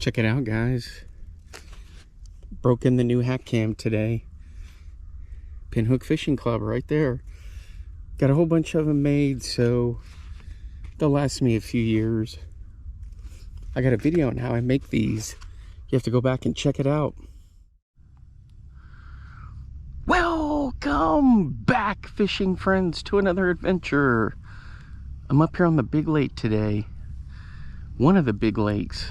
Check it out, guys. Broke in the new hack cam today. Pinhook Fishing Club right there. Got a whole bunch of them made, so they'll last me a few years. I got a video on how I make these. You have to go back and check it out. Welcome back, fishing friends, to another adventure. I'm up here on the big lake today. One of the big lakes.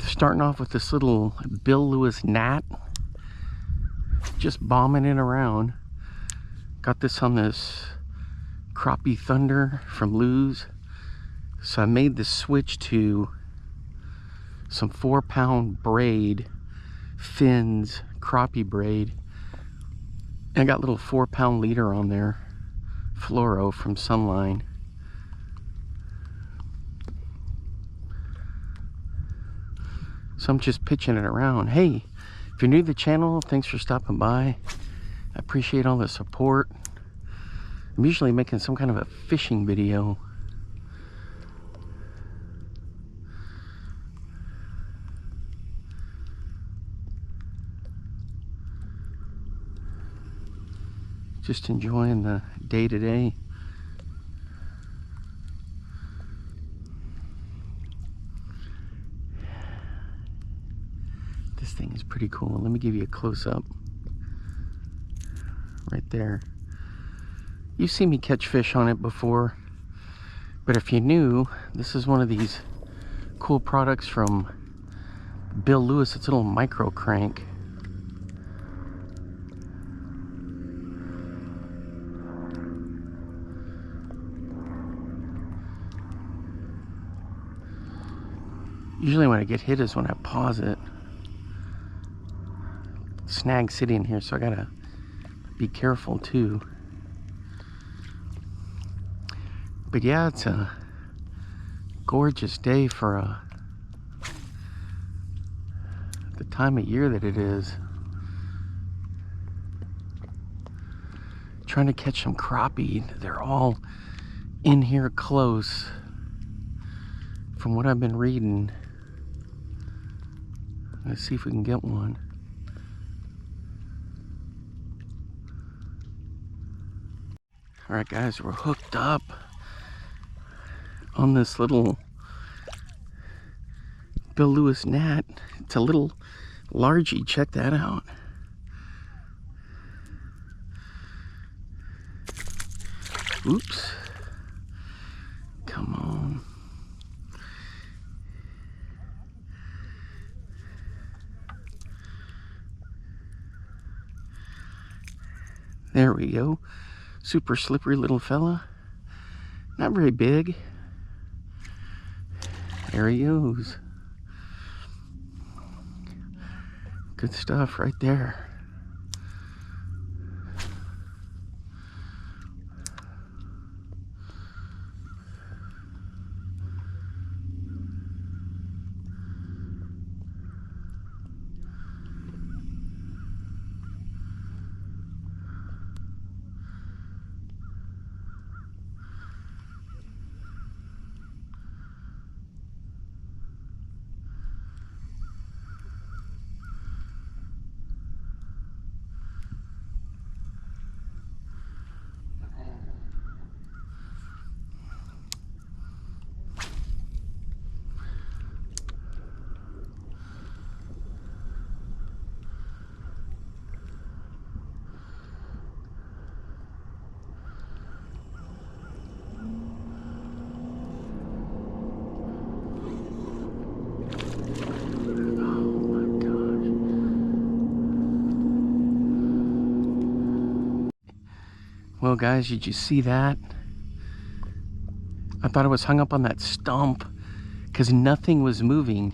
Starting off with this little Bill Lewis Gnat. Just bombing it around. Got this on this crappie Thunder from Lou's. So I made the switch to some 4-pound braid, fins, crappie braid. And I got little 4-pound leader on there, fluoro from Sunline. So I'm just pitching it around. Hey, if you're new to the channel, thanks for stopping by. I appreciate all the support. I'm usually making some kind of a fishing video. Just enjoying the day-to-day. This thing is pretty cool. Let me give you a close-up. Right there. You've seen me catch fish on it before, but if you're new, this is one of these cool products from Bill Lewis. It's a little micro crank. Usually when I get hit is when I pause it. Snag sitting here, so I gotta be careful too. But yeah, it's a gorgeous day for the time of year that it is. Trying to catch some crappie. They're all in here close from what I've been reading. Let's see if we can get one. All right, guys, we're hooked up on this little Bill Lewis Gnat. It's a little largie. Check that out. Oops. Come on. There we go. Super slippery little fella. Not very big. There he goes. Good stuff right there. Well, guys, did you see that? I thought I was hung up on that stump because nothing was moving.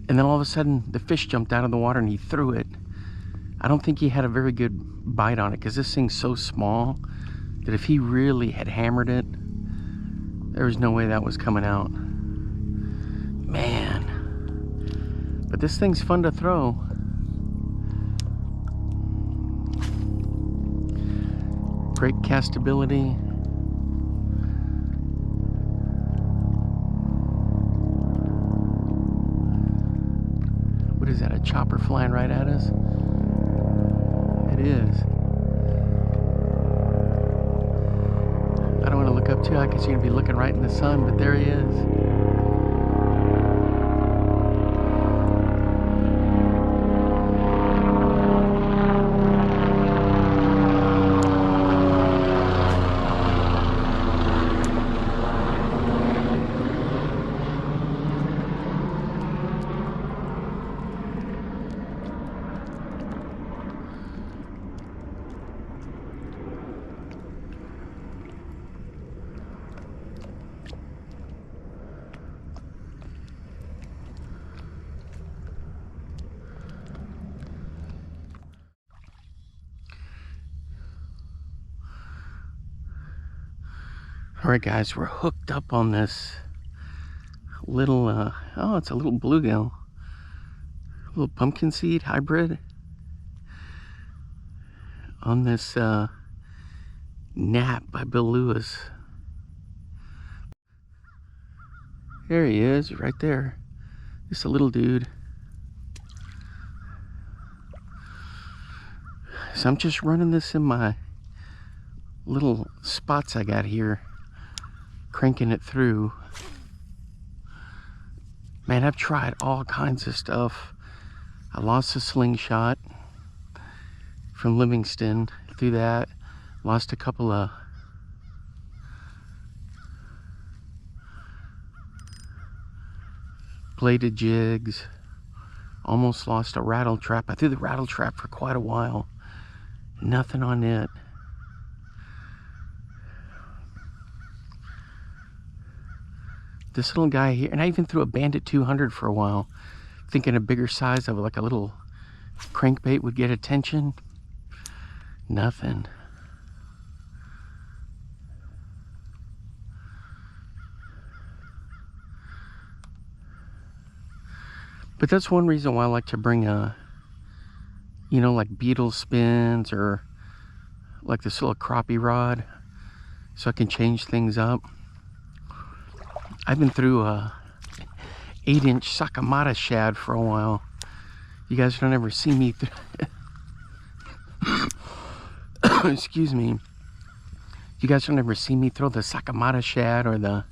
And then all of a sudden, the fish jumped out of the water and he threw it. I don't think he had a very good bite on it because this thing's so small that if he really had hammered it, there was no way that was coming out. Man. But this thing's fun to throw. Great castability. chopper flying right at us? It is. I don't want to look up too high because you're going to be looking right in the sun, but there he is. Alright guys, we're hooked up on this little, oh, it's a little bluegill. A little pumpkin seed hybrid. On this Gnat by Bill Lewis. There he is, right there. Just a little dude. So I'm just running this in my little spots I got here. Cranking it through. Man, I've tried all kinds of stuff. I lost a slingshot from Livingston through that. Lost a couple of bladed jigs. Almost lost a rattle trap. I threw the rattle trap for quite a while. Nothing on it. This little guy here, and I even threw a Bandit 200 for a while, thinking a bigger size of like a little crankbait would get attention. Nothing. But that's one reason why I like to bring a, you know, like beetle spins or like this little crappie rod, so I can change things up. I've been through a 8-inch Sakamata shad for a while. You guys don't ever see me excuse me. You guys don't ever see me throw the Sakamata shad or the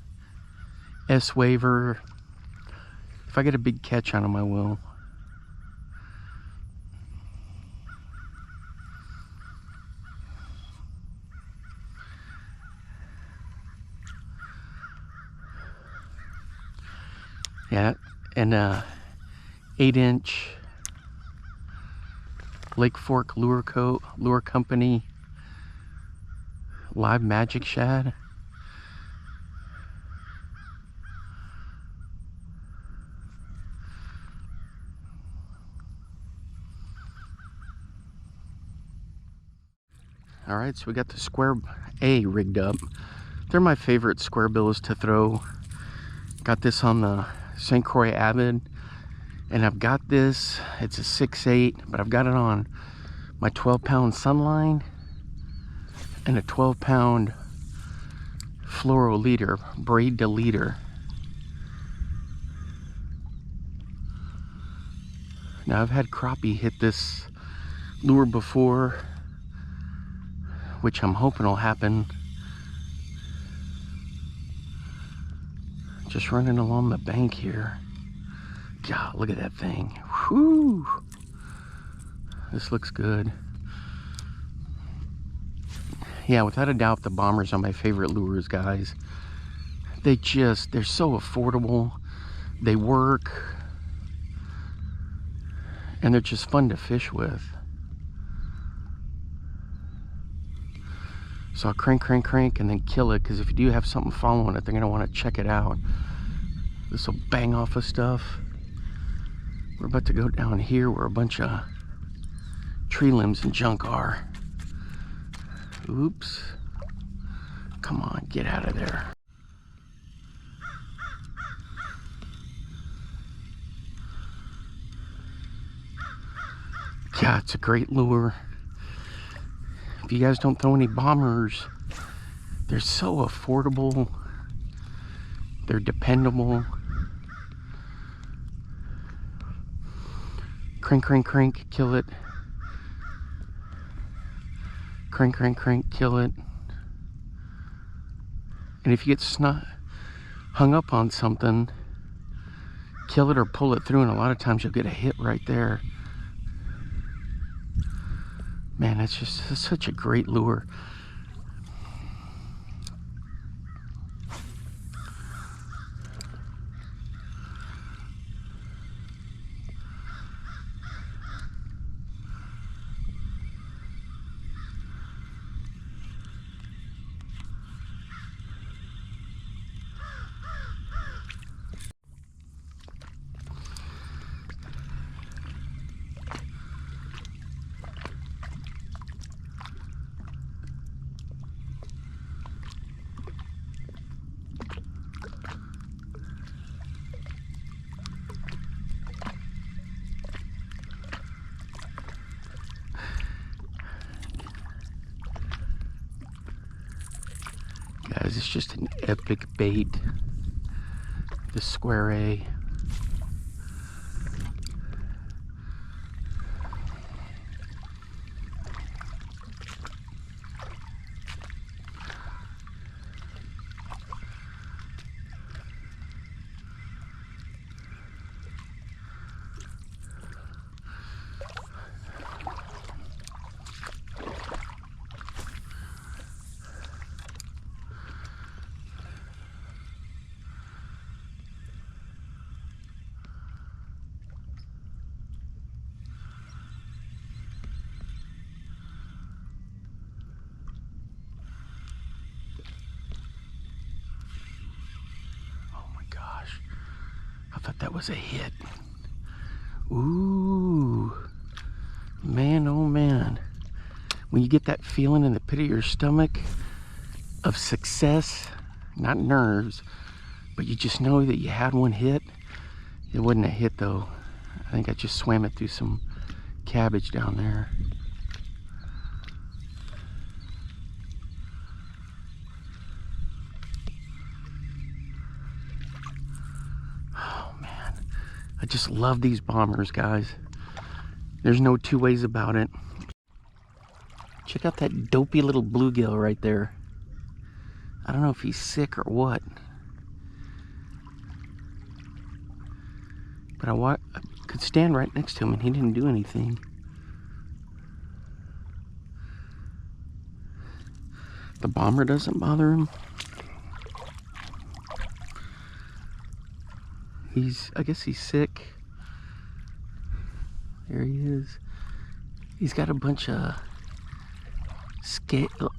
S-Waver. If I get a big catch on them, I will. Yeah, and 8-inch Lake Fork Lure Company live magic shad. All right, so we got the Square A rigged up. They're my favorite square bills to throw. Got this on the St. Croix Avid, and I've got this, it's a 6/8, but I've got it on my 12-pound Sunline and a 12-pound fluoro leader, braid to leader. Now I've had crappie hit this lure before, which I'm hoping will happen. Just running along the bank here. God, look at that thing. Whew. This looks good. Yeah, without a doubt, the bombers are my favorite lures, guys. They're so affordable. They work. And they're just fun to fish with. So I'll crank, and then kill it, because if you do have something following it, they're going to want to check it out. This will bang off of stuff. We're about to go down here where a bunch of tree limbs and junk are. Oops. Come on, get out of there. Yeah, it's a great lure. If you guys don't throw any bombers, they're so affordable. They're dependable. Crank, crank, crank, kill it. Crank, crank, crank, kill it. And if you get hung up on something, kill it or pull it through, and a lot of times you'll get a hit right there. Man, that's such a great lure. Guys, it's just an epic bait. The square A. I thought that was a hit. Ooh, man, oh man. When you get that feeling in the pit of your stomach of success, not nerves, but you just know that you had one hit. It wasn't a hit though. I think I just swam it through some cabbage down there. I just love these bombers, guys. There's no two ways about it. Check out that dopey little bluegill right there. I don't know if he's sick or what. But I could stand right next to him and he didn't do anything. The bomber doesn't bother him. I guess he's sick. There he is. He's got a bunch of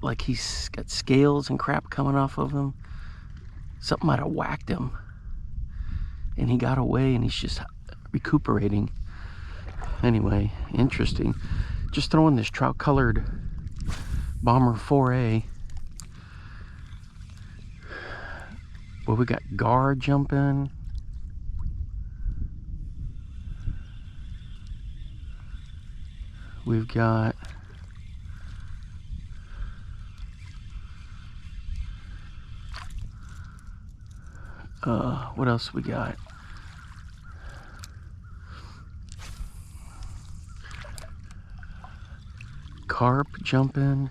like he's got scales and crap coming off of him. Something might have whacked him. And he got away and he's just recuperating. Anyway, interesting. Just throwing this trout colored Bomber 4A. Well, we got gar jumping. We've got what else we got? Carp jumping.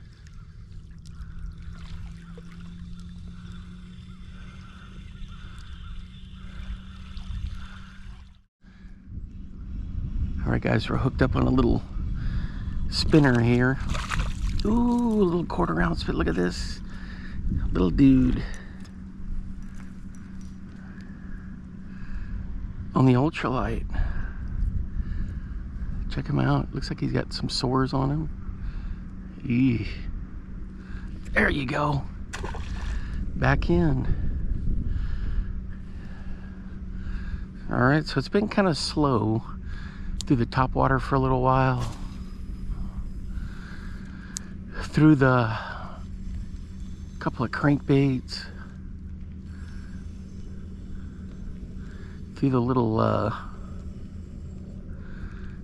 All right, guys, we're hooked up on a little spinner here. Ooh, a little quarter ounce spit. Look at this little dude on the ultralight. Check him out. Looks like he's got some sores on him. Eesh. There you go. Back in. All right, so it's been kind of slow through the top water for a little while. Through the couple of crankbaits, through the little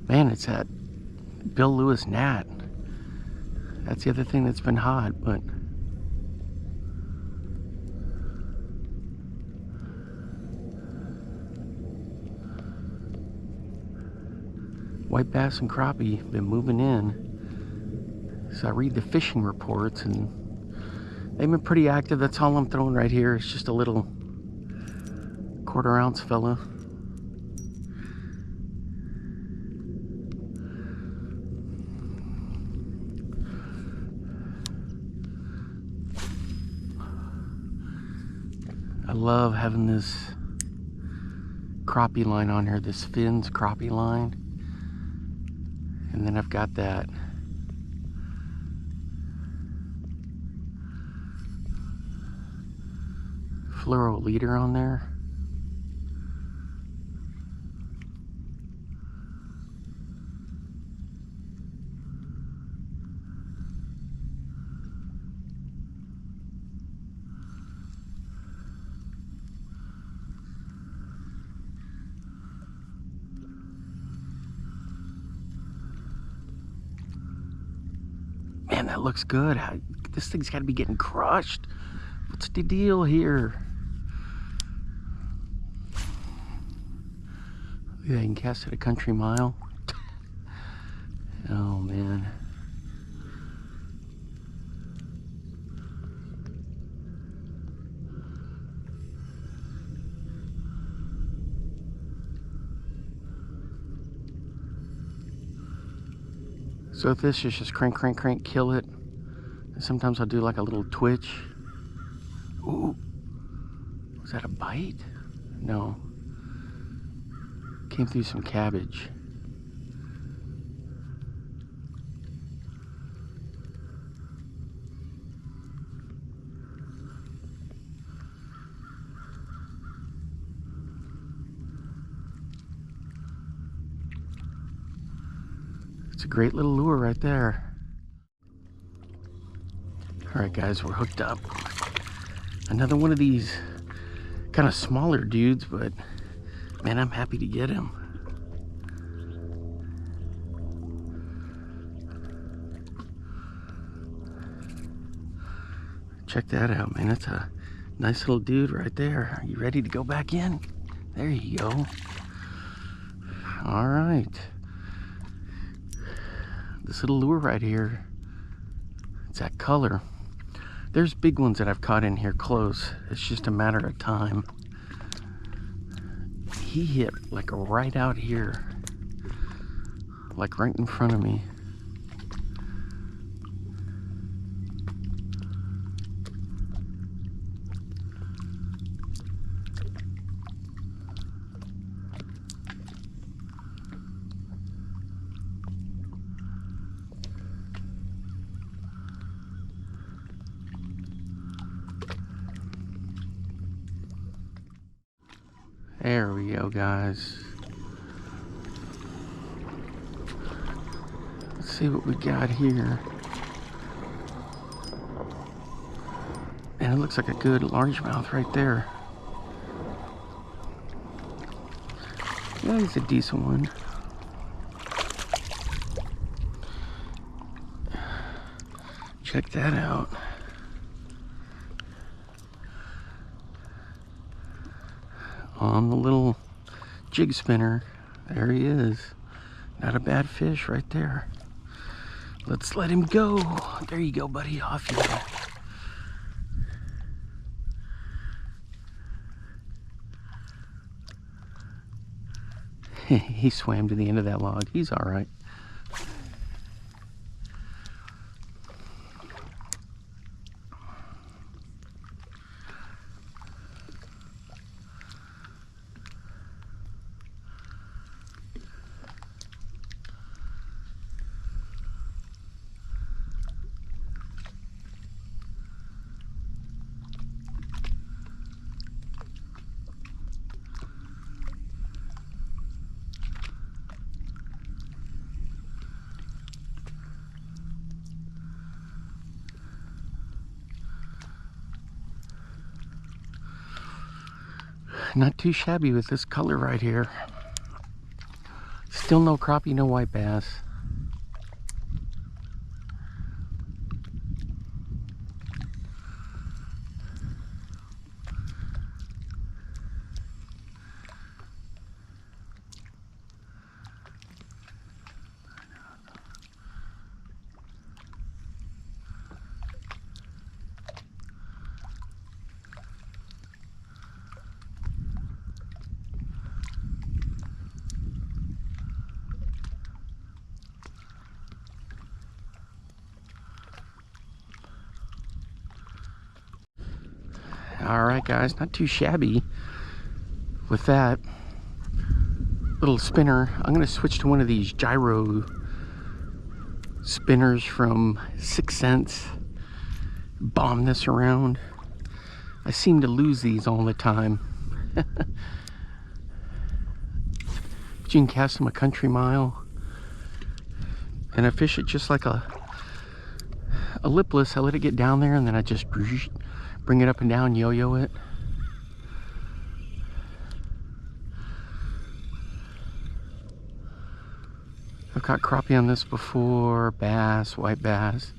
man, it's that Bill Lewis Gnat. That's the other thing that's been hot. But white bass and crappie have been moving in. So I read the fishing reports and they've been pretty active. That's all I'm throwing right here. It's just a little 1/4 ounce fella. I love having this crappie line on here, this Finn's crappie line. And then I've got that fluoro leader on there. Man, that looks good. This thing's got to be getting crushed. What's the deal here? Look at that, I can cast it a country mile. Oh, man. So if this is just crank, crank, crank, kill it. And sometimes I'll do like a little twitch. Ooh, was that a bite? No. Came through some cabbage. It's a great little lure right there. All right, guys, we're hooked up. Another one of these kind of smaller dudes, but man, I'm happy to get him. Check that out, man. That's a nice little dude right there. Are you ready to go back in? There you go. All right. This little lure right here, it's that color. There's big ones that I've caught in here close. It's just a matter of time. He hit like right out here, like right in front of me. There we go, guys. Let's see what we got here. And it looks like a good largemouth right there. Yeah, he's a decent one. Check that out. On the little jig spinner, there he is. Not a bad fish right there. Let's let him go. There you go, buddy. Off you go. He swam to the end of that log. He's all right. Not too shabby with this color right here. Still no crappie, no white bass. All right, guys, not too shabby with that little spinner. I'm gonna switch to one of these gyro spinners from 6 cents. Bomb this around. I seem to lose these all the time. But you can cast them a country mile. And I fish it just like a lipless. I let it get down there and then I just bring it up and down, yo-yo it. I've caught crappie on this before, bass, white bass.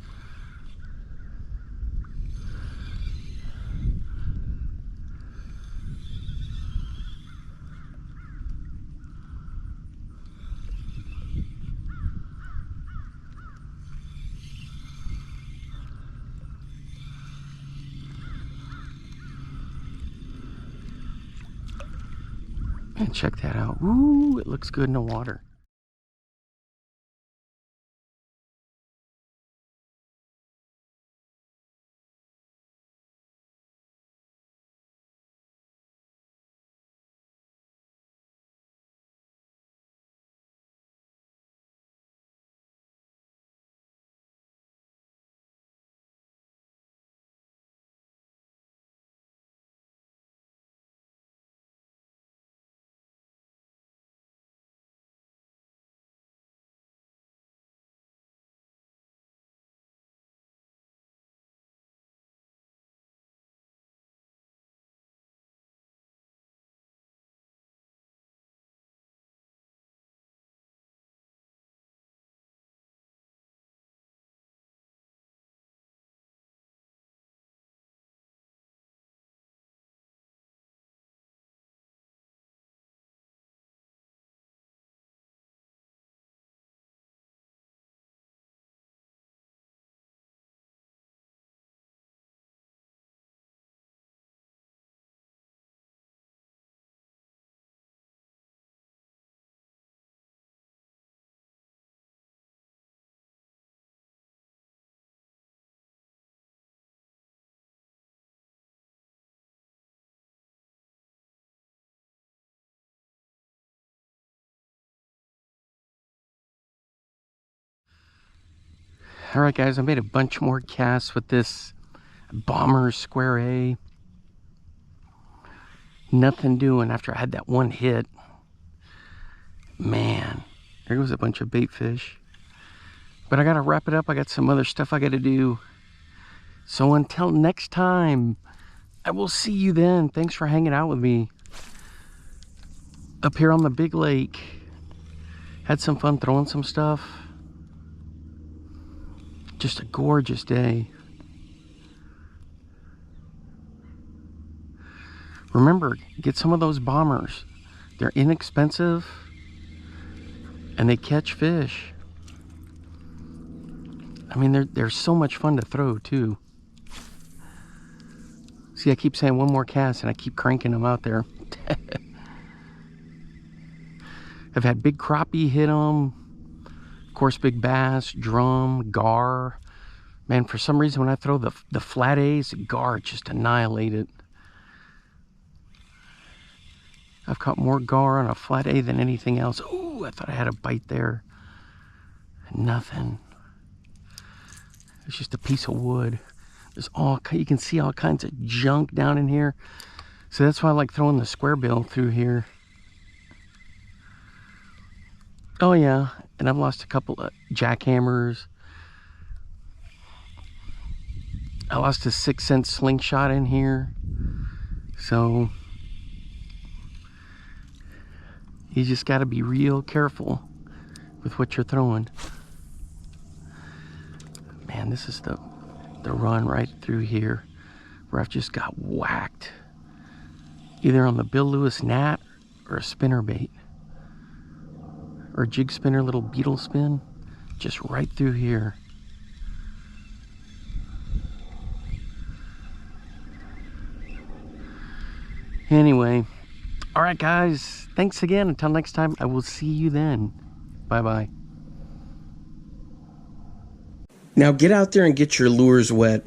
And check that out. Ooh, it looks good in the water. All right, guys, I made a bunch more casts with this Bomber Square A. Nothing doing after I had that one hit. Man, there goes a bunch of bait fish. But I gotta wrap it up. I got some other stuff I gotta do. So until next time, I will see you then. Thanks for hanging out with me up here on the big lake. Had some fun throwing some stuff. Just a gorgeous day. Remember, get some of those bombers. They're inexpensive and they catch fish. I mean, they're so much fun to throw too. See, I keep saying one more cast and I keep cranking them out there. I've had big crappie hit them. Of course, big bass, drum, gar. Man, for some reason when I throw the flat A's, gar just annihilate it. I've caught more gar on a flat A than anything else. Ooh, I thought I had a bite there. Nothing. It's just a piece of wood. There's you can see all kinds of junk down in here. So that's why I like throwing the square bill through here. Oh yeah, and I've lost a couple of jackhammers. I lost a 6 cent slingshot in here. So you just got to be real careful with what you're throwing. Man, this is the run right through here where I've just got whacked. Either on the Bill Lewis Gnat or a spinner bait. Or a jig spinner, little beetle spin. Just right through here. Anyway, all right, guys. Thanks again. Until next time, I will see you then. Bye-bye. Now get out there and get your lures wet.